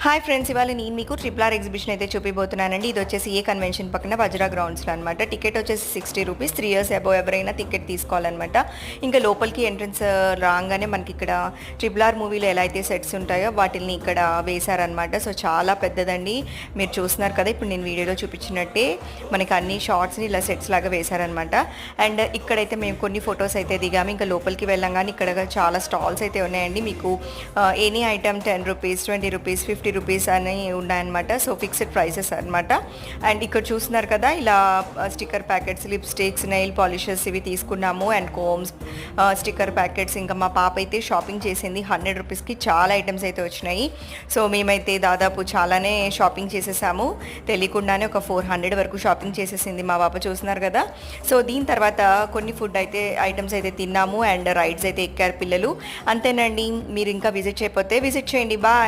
Hi friends, ఇవాళ నేను మీకు ట్రిపుల్ ఆర్ ఎగ్జిబిషన్ అయితే చూపిపోతున్నానండి. ఇది వచ్చేసి ఏ కన్వెన్షన్ పక్కన వజ్రా గ్రౌండ్స్లో అనమాట. టికెట్ వచ్చేసి 60 రూపీస్. 3 ఇయర్స్ అబోవ్ ఎవరైనా టికెట్ తీసుకోవాలన్నమాట. ఇంకా లోపలికి ఎంట్రన్స్ రాగానే మనకి ఇక్కడ ట్రిపుల్ ఆర్ మూవీలో ఎలా అయితే సెట్స్ ఉంటాయో వాటిని ఇక్కడ వేశారనమాట. సో చాలా పెద్దదండి, మీరు చూస్తున్నారు కదా ఇప్పుడు నేను వీడియోలో చూపించినట్టే మనకి అన్ని షార్ట్స్ని ఇలా సెట్స్ లాగా వేశారనమాట. అండ్ ఇక్కడైతే మేము కొన్ని ఫొటోస్ అయితే దిగాము. ఇంకా లోపలికి వెళ్ళంగానే ఇక్కడ చాలా స్టాల్స్ అయితే ఉన్నాయండి. మీకు any item 10 rupees, 20 rupees, 50 rupees అని ఉన్నాయన్నమాట. సో ఫిక్స్డ్ ప్రైసెస్ అనమాట. అండ్ ఇక్కడ చూస్తున్నారు కదా ఇలా sticker packets, lipsticks, nail polishes ఇవి తీసుకున్నాము. And combs, sticker packets. ఇంకా మా పాప అయితే షాపింగ్ చేసింది 100 రూపీస్కి. చాలా ఐటమ్స్ అయితే వచ్చినాయి. సో మేమైతే దాదాపు చాలానే షాపింగ్ చేసేసాము. తెలియకుండానే ఒక 400 వరకు షాపింగ్ చేసేసింది మా పాప, చూస్తున్నారు కదా. సో దీని తర్వాత కొన్ని ఫుడ్ అయితే ఐటమ్స్ అయితే తిన్నాము. అండ్ రైడ్స్ అయితే ఎక్కారు పిల్లలు. అంతేనండి, మీరు ఇంకా విజిట్ చేయకపోతే విజిట్ చేయండి. బాయ్.